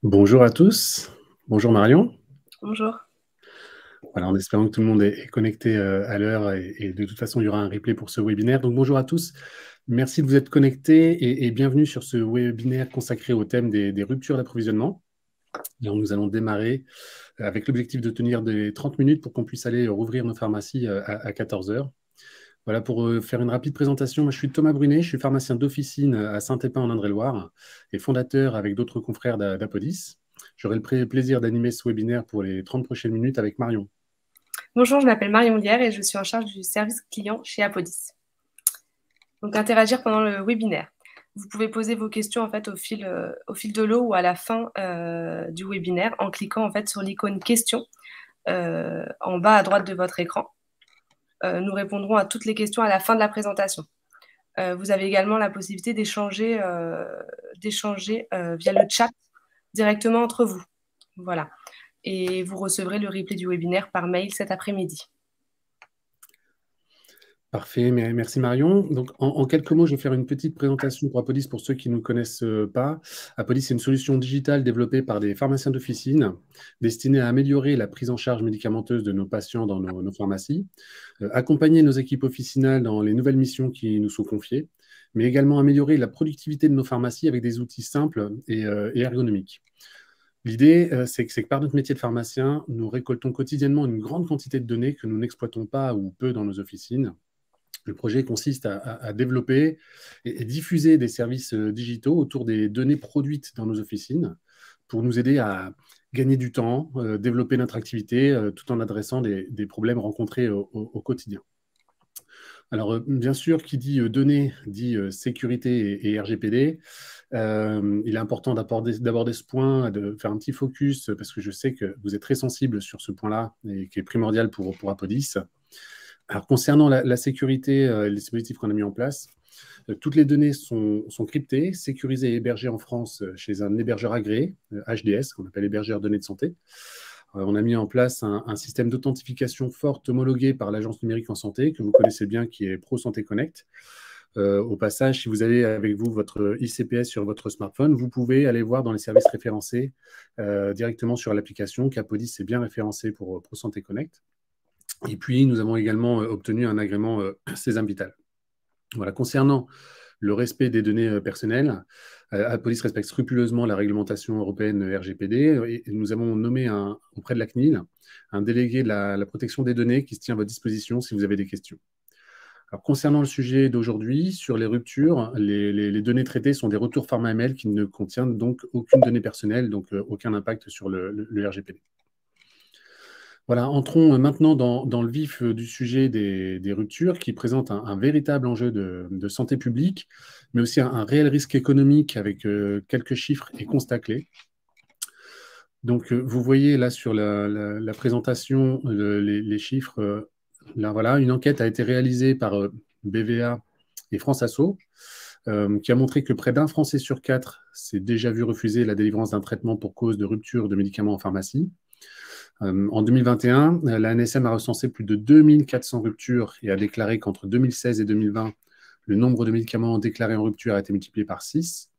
Bonjour à tous. Bonjour Marion. Bonjour. Voilà, en espérant que tout le monde est connecté à l'heure et de toute façon, il y aura un replay pour ce webinaire. Donc bonjour à tous. Merci de vous être connectés et bienvenue sur ce webinaire consacré au thème des ruptures d'approvisionnement. Nous allons démarrer avec l'objectif de tenir des 30 minutes pour qu'on puisse aller rouvrir nos pharmacies à 14 heures. Voilà, pour faire une rapide présentation, moi, je suis Thomas Brunet, je suis pharmacien d'officine à Saint-Épin en Indre-et-Loire et fondateur avec d'autres confrères d'Apodis. J'aurai le plaisir d'animer ce webinaire pour les 30 prochaines minutes avec Marion. Bonjour, je m'appelle Marion Lière et je suis en charge du service client chez Apodis. Donc, interagir pendant le webinaire. Vous pouvez poser vos questions en fait au fil de l'eau ou à la fin du webinaire en cliquant en fait sur l'icône question en bas à droite de votre écran. Nous répondrons à toutes les questions à la fin de la présentation. Vous avez également la possibilité d'échanger via le chat directement entre vous. Voilà. Et vous recevrez le replay du webinaire par mail cet après-midi. Parfait, merci Marion. Donc, en quelques mots, je vais faire une petite présentation pour Apodis pour ceux qui ne nous connaissent pas. Apodis, c'est une solution digitale développée par des pharmaciens d'officine destinée à améliorer la prise en charge médicamenteuse de nos patients dans nos pharmacies, accompagner nos équipes officinales dans les nouvelles missions qui nous sont confiées, mais également améliorer la productivité de nos pharmacies avec des outils simples et ergonomiques. L'idée, c'est que par notre métier de pharmacien, nous récoltons quotidiennement une grande quantité de données que nous n'exploitons pas ou peu dans nos officines. Le projet consiste à développer et diffuser des services digitaux autour des données produites dans nos officines pour nous aider à gagner du temps, développer notre activité tout en adressant des problèmes rencontrés au quotidien. Alors, bien sûr, qui dit données dit sécurité et RGPD. Il est important d'aborder ce point, de faire un petit focus, parce que je sais que vous êtes très sensible sur ce point-là et qui est primordial pour Apodis. Alors, concernant la sécurité et les dispositifs qu'on a mis en place, toutes les données sont cryptées, sécurisées et hébergées en France chez un hébergeur agréé, HDS, qu'on appelle hébergeur données de santé. On a mis en place un système d'authentification forte homologué par l'Agence numérique en santé, que vous connaissez bien, qui est Pro Santé Connect. Au passage, si vous avez avec vous votre ICPS sur votre smartphone, vous pouvez aller voir dans les services référencés directement sur l'application, qu'Apodis est bien référencé pour Pro Santé Connect. Et puis, nous avons également obtenu un agrément Sésame Vital. Voilà, concernant le respect des données personnelles, Apodis respecte scrupuleusement la réglementation européenne RGPD et nous avons nommé auprès de la CNIL un délégué de la protection des données qui se tient à votre disposition si vous avez des questions. Alors, concernant le sujet d'aujourd'hui, sur les ruptures, les données traitées sont des retours pharma-ML qui ne contiennent donc aucune donnée personnelle, donc aucun impact sur le RGPD. Voilà, entrons maintenant dans le vif du sujet des ruptures qui présentent un véritable enjeu de santé publique, mais aussi un réel risque économique avec quelques chiffres et constats clés. Donc, vous voyez là sur la présentation les chiffres. Là, voilà, une enquête a été réalisée par BVA et France Asso qui a montré que près d'un Français sur quatre s'est déjà vu refuser la délivrance d'un traitement pour cause de rupture de médicaments en pharmacie. En 2021, la NSM a recensé plus de 2400 ruptures et a déclaré qu'entre 2016 et 2020, le nombre de médicaments déclarés en rupture a été multiplié par 6.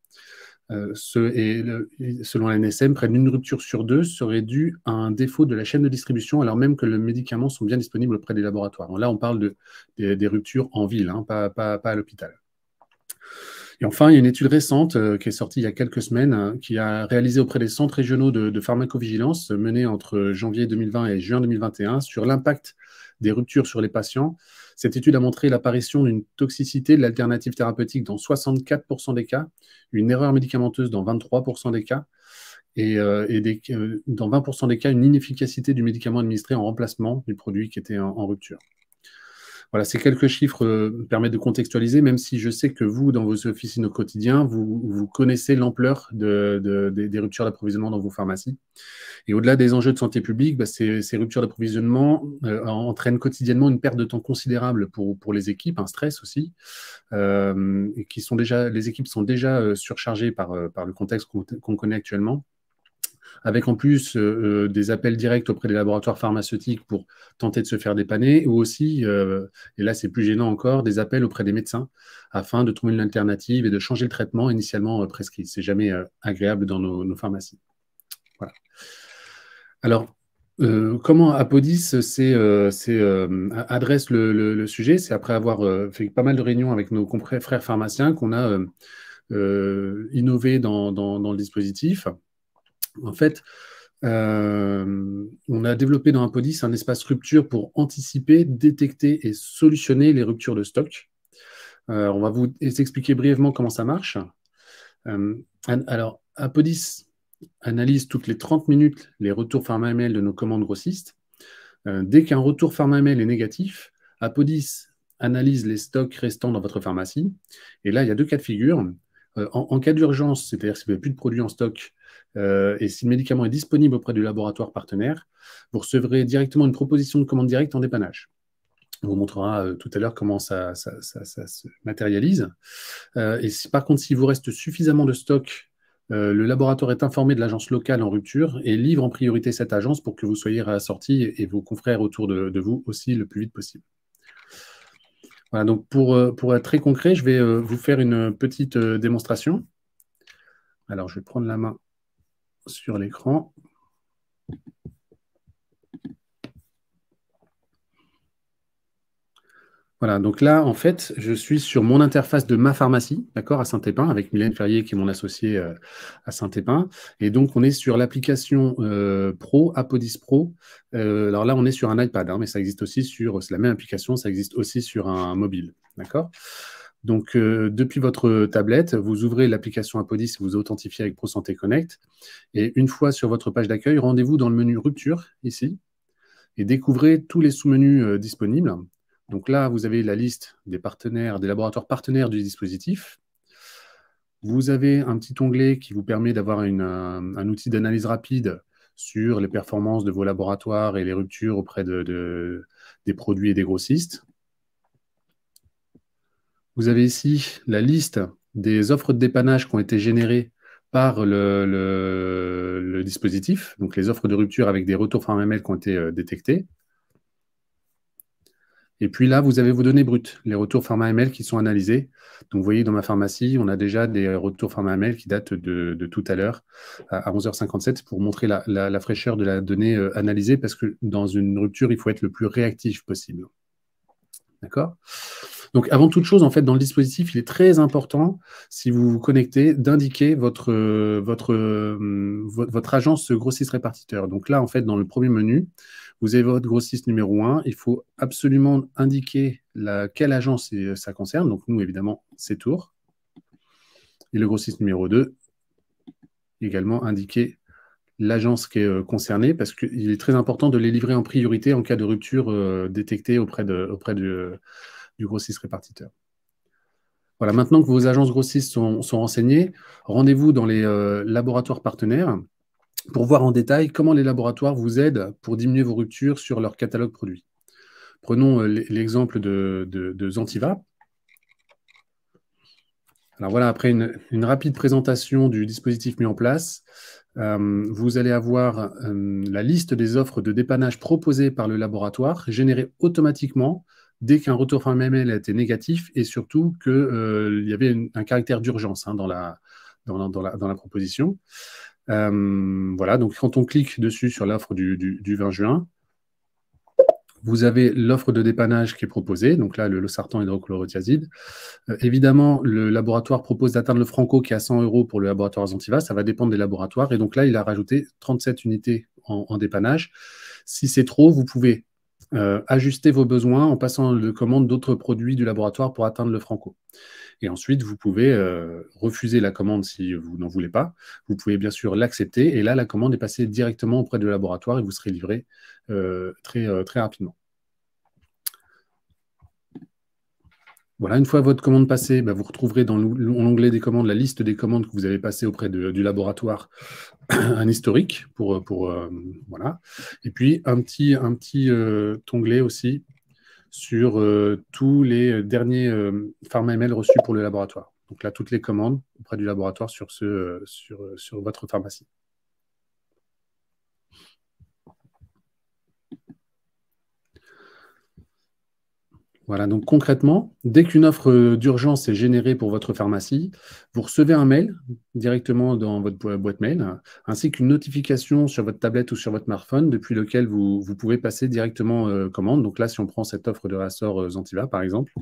Selon la NSM, près d'une rupture sur deux serait due à un défaut de la chaîne de distribution, alors même que les médicaments sont bien disponibles auprès des laboratoires. Donc là, on parle des ruptures en ville, hein, pas à l'hôpital. Et enfin, il y a une étude récente qui est sortie il y a quelques semaines, qui a réalisé auprès des centres régionaux de pharmacovigilance menée entre janvier 2020 et juin 2021 sur l'impact des ruptures sur les patients. Cette étude a montré l'apparition d'une toxicité de l'alternative thérapeutique dans 64% des cas, une erreur médicamenteuse dans 23% des cas, et dans 20% des cas, une inefficacité du médicament administré en remplacement du produit qui était en rupture. Voilà, ces quelques chiffres permettent de contextualiser, même si je sais que vous, dans vos officines au quotidien, vous connaissez l'ampleur des ruptures d'approvisionnement dans vos pharmacies. Et au-delà des enjeux de santé publique, ces ruptures d'approvisionnement entraînent quotidiennement une perte de temps considérable pour les équipes, un stress aussi, et les équipes sont déjà surchargées par le contexte qu'on connaît actuellement, avec en plus des appels directs auprès des laboratoires pharmaceutiques pour tenter de se faire dépanner, ou aussi, et là c'est plus gênant encore, des appels auprès des médecins afin de trouver une alternative et de changer le traitement initialement prescrit. C'est jamais agréable dans nos pharmacies. Voilà. Alors, comment Apodis adresse le sujet? C'est après avoir fait pas mal de réunions avec nos frères pharmaciens qu'on a innové dans le dispositif. En fait, on a développé dans Apodis un espace rupture pour anticiper, détecter et solutionner les ruptures de stock. On va vous expliquer brièvement comment ça marche. Alors, Apodis analyse toutes les 30 minutes les retours pharma-ML de nos commandes grossistes. Dès qu'un retour pharma-ML est négatif, Apodis analyse les stocks restants dans votre pharmacie. Et là, il y a deux cas de figure. En cas d'urgence, c'est-à-dire si vous n'avez plus de produits en stock et si le médicament est disponible auprès du laboratoire partenaire, vous recevrez directement une proposition de commande directe en dépannage. On vous montrera tout à l'heure comment ça se matérialise. Et par contre, s'il vous reste suffisamment de stock, le laboratoire est informé de l'agence locale en rupture et livre en priorité cette agence pour que vous soyez réassortis et vos confrères autour de vous aussi le plus vite possible. Voilà, donc pour être très concret, je vais vous faire une petite démonstration. Alors, je vais prendre la main sur l'écran. Voilà, donc là, en fait, je suis sur mon interface de ma pharmacie, d'accord, à Saint-Épin, avec Mylène Ferrier, qui est mon associé à Saint-Épin. Et donc, on est sur l'application Pro, Apodis Pro. Alors là, on est sur un iPad, hein, mais ça existe aussi c'est la même application, ça existe aussi sur un mobile, d'accord? Donc, depuis votre tablette, vous ouvrez l'application Apodis, vous authentifiez avec ProSanté Connect. Et une fois sur votre page d'accueil, rendez-vous dans le menu Rupture, ici, et découvrez tous les sous-menus disponibles. Donc là, vous avez la liste des partenaires, des laboratoires partenaires du dispositif. Vous avez un petit onglet qui vous permet d'avoir un outil d'analyse rapide sur les performances de vos laboratoires et les ruptures auprès des produits et des grossistes. Vous avez ici la liste des offres de dépannage qui ont été générées par le dispositif, donc les offres de rupture avec des retours pharma-ML qui ont été détectés. Et puis là, vous avez vos données brutes, les retours pharma-ML qui sont analysés. Donc, vous voyez, dans ma pharmacie, on a déjà des retours pharma-ML qui datent de tout à l'heure, à 11h57, pour montrer la fraîcheur de la donnée analysée, parce que dans une rupture, il faut être le plus réactif possible. D'accord? Donc, avant toute chose, en fait, dans le dispositif, il est très important, si vous vous connectez, d'indiquer votre agence grossiste-répartiteur. Donc là, en fait, dans le premier menu, vous avez votre grossiste numéro 1. Il faut absolument indiquer quelle agence ça concerne. Donc, nous, évidemment, c'est Tours. Et le grossiste numéro 2, également indiquer l'agence qui est concernée, parce qu'il est très important de les livrer en priorité en cas de rupture détectée auprès du grossiste-répartiteur. Voilà, maintenant que vos agences grossistes sont renseignées, rendez-vous dans les laboratoires partenaires pour voir en détail comment les laboratoires vous aident pour diminuer vos ruptures sur leur catalogue produit. Prenons l'exemple de Zentiva. Alors voilà, après une rapide présentation du dispositif mis en place, vous allez avoir la liste des offres de dépannage proposées par le laboratoire, générées automatiquement dès qu'un retour pharma-ML a été négatif et surtout qu'il y avait un caractère d'urgence dans la proposition. Voilà, donc quand on clique dessus sur l'offre du 20 juin, vous avez l'offre de dépannage qui est proposée, donc là, le losartan hydrochlorothiazide. Évidemment, le laboratoire propose d'atteindre le franco qui est à 100 € pour le laboratoire Zentiva, ça va dépendre des laboratoires, et donc là, il a rajouté 37 unités en dépannage. Si c'est trop, vous pouvez ajuster vos besoins en passant de commande d'autres produits du laboratoire pour atteindre le franco. Et ensuite, vous pouvez refuser la commande si vous n'en voulez pas. Vous pouvez bien sûr l'accepter. Et là, la commande est passée directement auprès du laboratoire et vous serez livré très rapidement. Voilà, une fois votre commande passée, vous retrouverez dans l'onglet des commandes la liste des commandes que vous avez passées auprès du laboratoire, un historique voilà. Et puis un petit onglet aussi sur tous les derniers pharma-ML reçus pour le laboratoire. Donc là, toutes les commandes auprès du laboratoire sur votre pharmacie. Voilà, donc concrètement, dès qu'une offre d'urgence est générée pour votre pharmacie, vous recevez un mail directement dans votre boîte mail, ainsi qu'une notification sur votre tablette ou sur votre smartphone, depuis lequel vous pouvez passer directement commande. Donc là, si on prend cette offre de Rassor Zentiva, par exemple,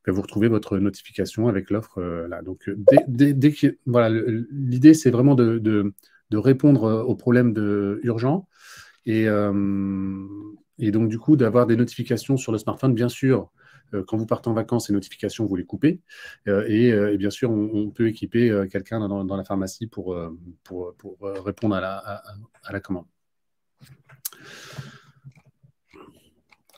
vous retrouvez votre notification avec l'offre là. Donc, voilà, l'idée, c'est vraiment de répondre aux problèmes urgents et donc, du coup, d'avoir des notifications sur le smartphone. Bien sûr, quand vous partez en vacances, ces notifications, vous les coupez. Et bien sûr, on peut équiper quelqu'un dans la pharmacie pour répondre à la commande.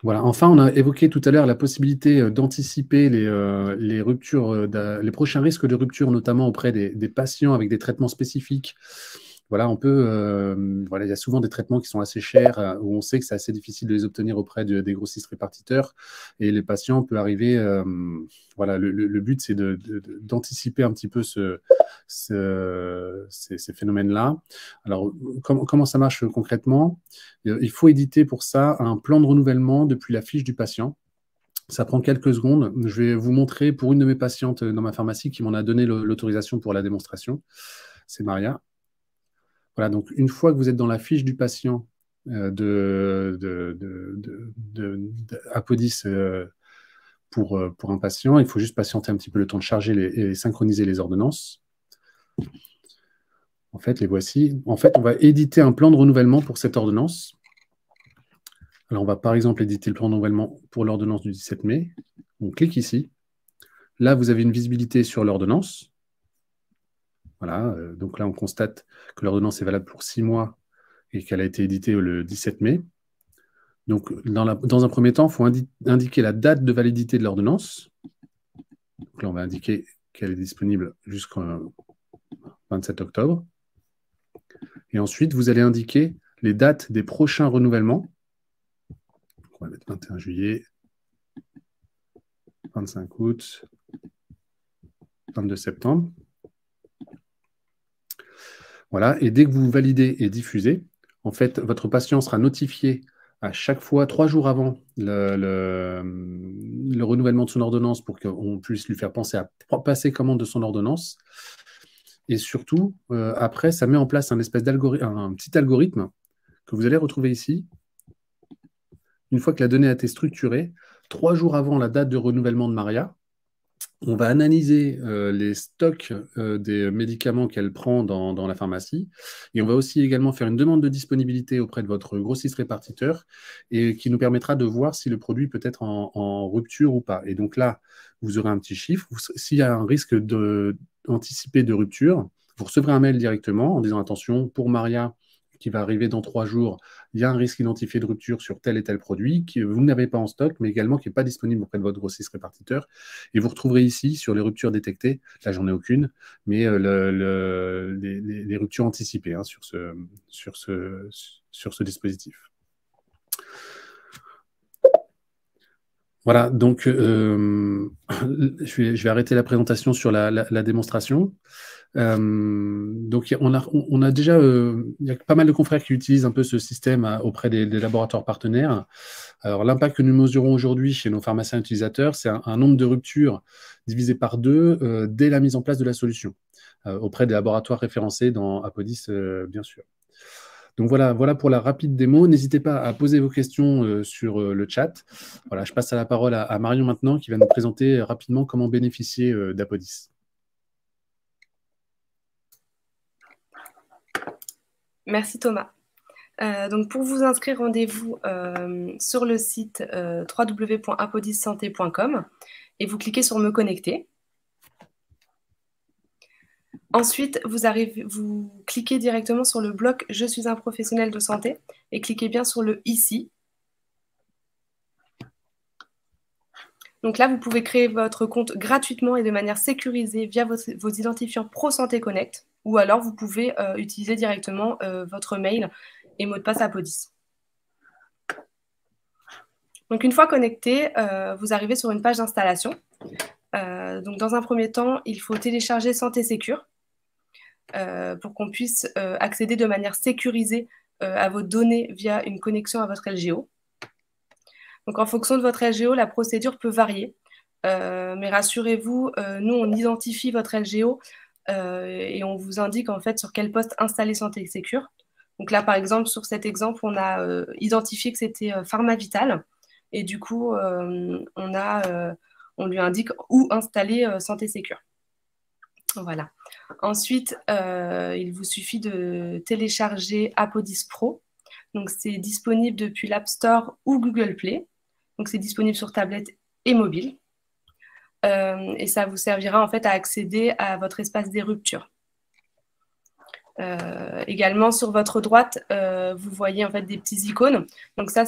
Voilà. Enfin, on a évoqué tout à l'heure la possibilité d'anticiper les ruptures, les prochains risques de rupture, notamment auprès des patients avec des traitements spécifiques. Voilà, voilà, il y a souvent des traitements qui sont assez chers, où on sait que c'est assez difficile de les obtenir auprès des grossistes répartiteurs. Et les patients peuvent arriver. Voilà, le but, c'est d'anticiper un petit peu ces phénomènes-là. Alors, comment ça marche concrètement? Il faut éditer pour ça un plan de renouvellement depuis la fiche du patient. Ça prend quelques secondes. Je vais vous montrer pour une de mes patientes dans ma pharmacie qui m'en a donné l'autorisation pour la démonstration. C'est Maria. Voilà, donc une fois que vous êtes dans la fiche du patient Apodis pour un patient, il faut juste patienter un petit peu le temps de charger et synchroniser les ordonnances. En fait, les voici. En fait, on va éditer un plan de renouvellement pour cette ordonnance. Alors, on va par exemple éditer le plan de renouvellement pour l'ordonnance du 17 mai. On clique ici. Là, vous avez une visibilité sur l'ordonnance. Voilà, donc là, on constate que l'ordonnance est valable pour 6 mois et qu'elle a été éditée le 17 mai. Donc, dans un premier temps, il faut indiquer la date de validité de l'ordonnance. Donc là, on va indiquer qu'elle est disponible jusqu'au 27 octobre. Et ensuite, vous allez indiquer les dates des prochains renouvellements. Donc, on va mettre 21 juillet, 25 août, 22 septembre. Voilà, et dès que vous validez et diffusez, en fait, votre patient sera notifié à chaque fois, 3 jours avant le renouvellement de son ordonnance pour qu'on puisse lui faire penser à passer commande de son ordonnance. Et surtout, après, ça met en place un petit algorithme que vous allez retrouver ici. Une fois que la donnée a été structurée, 3 jours avant la date de renouvellement de Maria, on va analyser les stocks des médicaments qu'elle prend dans la pharmacie. Et on va aussi également faire une demande de disponibilité auprès de votre grossiste répartiteur et qui nous permettra de voir si le produit peut être en rupture ou pas. Et donc là, vous aurez un petit chiffre. S'il y a un risque anticipé de rupture, vous recevrez un mail directement en disant attention, pour Maria, qui va arriver dans 3 jours, il y a un risque identifié de rupture sur tel et tel produit que vous n'avez pas en stock, mais également qui n'est pas disponible auprès de votre grossiste répartiteur. Et vous retrouverez ici, sur les ruptures détectées, là, j'en ai aucune, mais les ruptures anticipées sur ce dispositif. Voilà, donc je vais arrêter la présentation sur la démonstration. Donc, on a déjà, il y a pas mal de confrères qui utilisent un peu ce système auprès des laboratoires partenaires. Alors, l'impact que nous mesurons aujourd'hui chez nos pharmaciens utilisateurs, c'est un nombre de ruptures divisé par 2 dès la mise en place de la solution, auprès des laboratoires référencés dans Apodis, bien sûr. Donc voilà pour la rapide démo. N'hésitez pas à poser vos questions sur le chat. Voilà, je passe la parole à Marion maintenant qui va nous présenter rapidement comment bénéficier d'Apodis. Merci Thomas. Donc pour vous inscrire, rendez-vous sur le site www.apodissanté.com et vous cliquez sur Me connecter. Ensuite, vous cliquez directement sur le bloc Je suis un professionnel de santé et cliquez bien sur le Ici. Donc là, vous pouvez créer votre compte gratuitement et de manière sécurisée via vos identifiants ProSanté Connect, ou alors vous pouvez utiliser directement votre mail et mot de passe Apodis. Donc une fois connecté, vous arrivez sur une page d'installation. Donc dans un premier temps, il faut télécharger Santé Sécure pour qu'on puisse accéder de manière sécurisée à vos données via une connexion à votre LGO. Donc, en fonction de votre LGO, la procédure peut varier. Mais rassurez-vous, nous, on identifie votre LGO et on vous indique en fait sur quel poste installer Santé Sécure. Donc là, par exemple, sur cet exemple, on a identifié que c'était PharmaVital. Et du coup, on lui indique où installer Santé Sécure. Voilà. Ensuite, il vous suffit de télécharger Apodis Pro. Donc, c'est disponible depuis l'App Store ou Google Play. Donc, c'est disponible sur tablette et mobile. Et ça vous servira en fait à accéder à votre espace des ruptures. Également, sur votre droite, vous voyez en fait des petits icônes. Donc, ça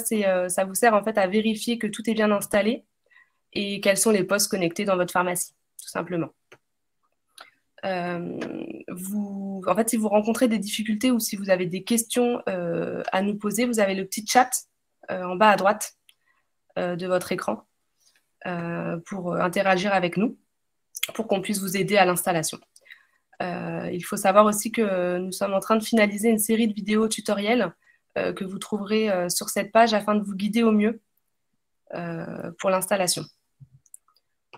vous sert en fait à vérifier que tout est bien installé et quels sont les postes connectés dans votre pharmacie, tout simplement. En fait, si vous rencontrez des difficultés ou si vous avez des questions à nous poser, vous avez le petit chat en bas à droite de votre écran pour interagir avec nous, pour qu'on puisse vous aider à l'installation. Il faut savoir aussi que nous sommes en train de finaliser une série de vidéos tutoriels que vous trouverez sur cette page afin de vous guider au mieux pour l'installation.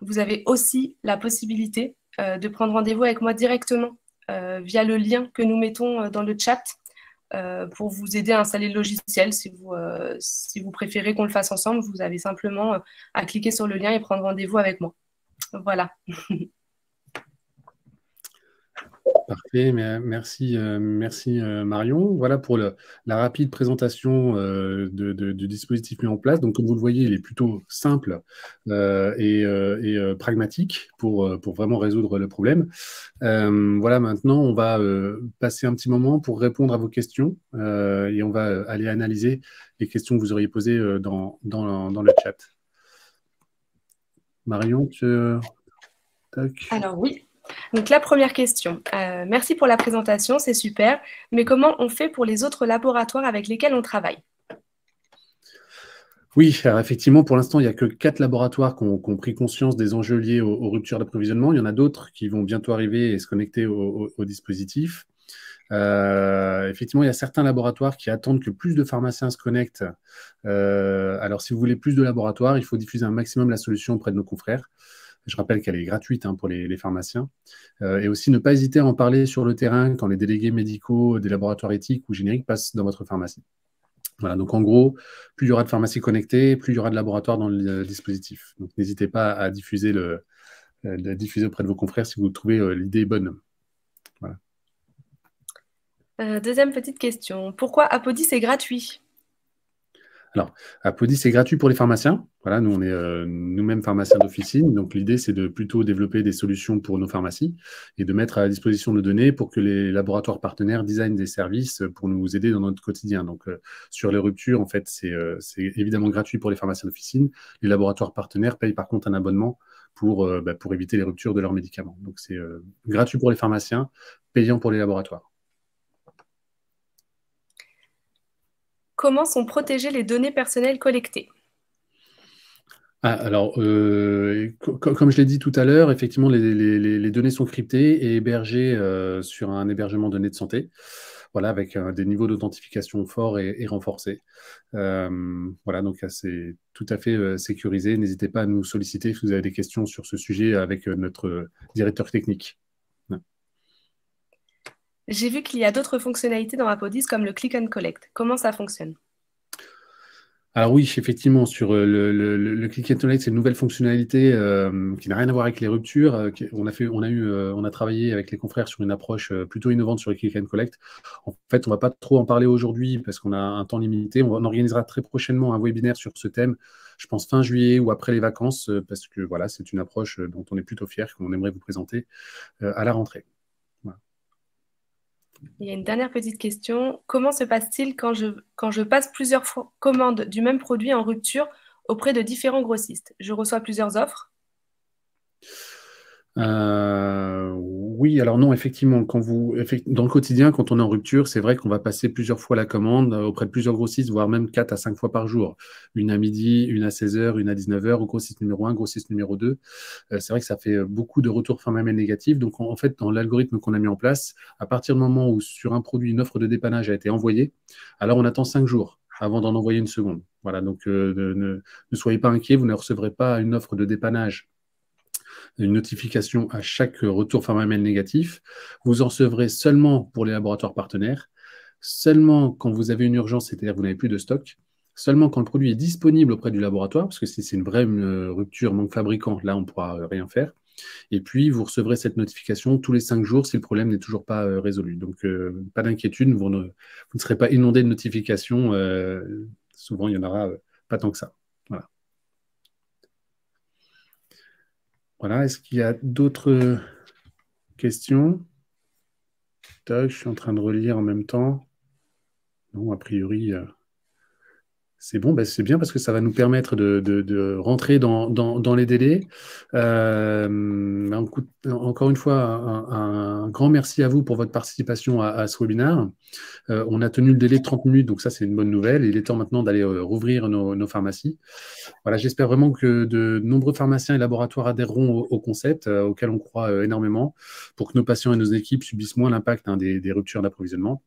Vous avez aussi la possibilité de prendre rendez-vous avec moi directement via le lien que nous mettons dans le chat pour vous aider à installer le logiciel. Si vous préférez qu'on le fasse ensemble, vous avez simplement à cliquer sur le lien et prendre rendez-vous avec moi. Voilà. Parfait, merci Marion. Voilà pour la rapide présentation du dispositif mis en place. Donc, comme vous le voyez, il est plutôt simple et pragmatique pour vraiment résoudre le problème. Voilà, maintenant, on va passer un petit moment pour répondre à vos questions et on va aller analyser les questions que vous auriez posées dans le chat. Marion, tac. Alors oui. Donc la première question, merci pour la présentation, c'est super, mais comment on fait pour les autres laboratoires avec lesquels on travaille? Oui, alors effectivement, pour l'instant, il n'y a que 4 laboratoires qui ont pris conscience des enjeux liés aux ruptures d'approvisionnement. Il y en a d'autres qui vont bientôt arriver et se connecter au dispositif. Effectivement, il y a certains laboratoires qui attendent que plus de pharmaciens se connectent. Alors, si vous voulez plus de laboratoires, il faut diffuser un maximum la solution auprès de nos confrères. Je rappelle qu'elle est gratuite pour les pharmaciens. Et aussi, ne pas hésiter à en parler sur le terrain quand les délégués médicaux des laboratoires éthiques ou génériques passent dans votre pharmacie. Voilà, donc en gros, plus il y aura de pharmacies connectées, plus il y aura de laboratoires dans le dispositif. Donc n'hésitez pas à diffuser auprès de vos confrères si vous trouvez l'idée bonne. Voilà. Deuxième petite question, pourquoi Apodis est gratuit? Alors, Apodis, c'est gratuit pour les pharmaciens. Voilà, nous, on est nous-mêmes pharmaciens d'officine. Donc, l'idée, c'est de plutôt développer des solutions pour nos pharmacies et de mettre à disposition nos données pour que les laboratoires partenaires designent des services pour nous aider dans notre quotidien. Donc, sur les ruptures, en fait, c'est évidemment gratuit pour les pharmaciens d'officine. Les laboratoires partenaires payent par contre un abonnement pour éviter les ruptures de leurs médicaments. Donc, c'est gratuit pour les pharmaciens, payant pour les laboratoires. Comment sont protégées les données personnelles collectées? Alors, comme je l'ai dit tout à l'heure, effectivement, les données sont cryptées et hébergées sur un hébergement de données de santé, voilà, avec des niveaux d'authentification forts et renforcés. Voilà, donc c'est tout à fait sécurisé. N'hésitez pas à nous solliciter si vous avez des questions sur ce sujet avec notre directeur technique. Ouais. J'ai vu qu'il y a d'autres fonctionnalités dans Apodis comme le click and collect. Comment ça fonctionne? Alors oui, effectivement, sur le Click and Collect, c'est une nouvelle fonctionnalité qui n'a rien à voir avec les ruptures. On a travaillé avec les confrères sur une approche plutôt innovante sur le Click and Collect. En fait, on ne va pas trop en parler aujourd'hui parce qu'on a un temps limité. On organisera très prochainement un webinaire sur ce thème, je pense fin juillet ou après les vacances, parce que voilà, c'est une approche dont on est plutôt fier, qu'on aimerait vous présenter à la rentrée. Voilà. Il y a une dernière petite question. Comment se passe-t-il quand je passe plusieurs commandes du même produit en rupture auprès de différents grossistes? Je reçois plusieurs offres? Oui, alors non, effectivement, dans le quotidien, quand on est en rupture, c'est vrai qu'on va passer plusieurs fois la commande auprès de plusieurs grossistes, voire même 4 à 5 fois par jour. Une à midi, une à 16 heures, une à 19 heures, au grossiste numéro 1, grossiste numéro 2. C'est vrai que ça fait beaucoup de retours fin même négatifs. Donc, en fait, dans l'algorithme qu'on a mis en place, à partir du moment où sur un produit, une offre de dépannage a été envoyée, alors on attend 5 jours. avant d'en envoyer une seconde. Voilà, donc ne soyez pas inquiets, vous ne recevrez pas une offre de dépannage, une notification à chaque retour pharma-mail négatif. Vous en recevrez seulement pour les laboratoires partenaires, seulement quand vous avez une urgence, c'est-à-dire que vous n'avez plus de stock, seulement quand le produit est disponible auprès du laboratoire, parce que si c'est une vraie rupture manque fabricant, là, on ne pourra rien faire. Et puis, vous recevrez cette notification tous les 5 jours si le problème n'est toujours pas résolu. Donc, pas d'inquiétude, vous ne serez pas inondé de notifications. Souvent, il n'y en aura pas tant que ça. Voilà. Voilà. Est-ce qu'il y a d'autres questions? Toc, je suis en train de relire en même temps. Non, a priori, c'est bon, c'est bien parce que ça va nous permettre de rentrer dans les délais. Encore une fois, un grand merci à vous pour votre participation à ce webinaire. On a tenu le délai de 30 minutes, donc ça, c'est une bonne nouvelle. Il est temps maintenant d'aller rouvrir nos pharmacies. Voilà, j'espère vraiment que de nombreux pharmaciens et laboratoires adhéreront au concept auquel on croit énormément pour que nos patients et nos équipes subissent moins l'impact des ruptures d'approvisionnement.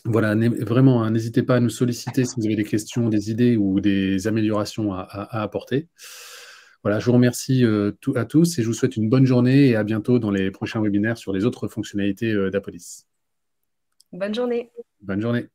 Voilà, vraiment, hein, n'hésitez pas à nous solliciter si vous avez des questions, des idées ou des améliorations à apporter. Voilà, je vous remercie à tous et je vous souhaite une bonne journée et à bientôt dans les prochains webinaires sur les autres fonctionnalités d'Apolis. Bonne journée. Bonne journée.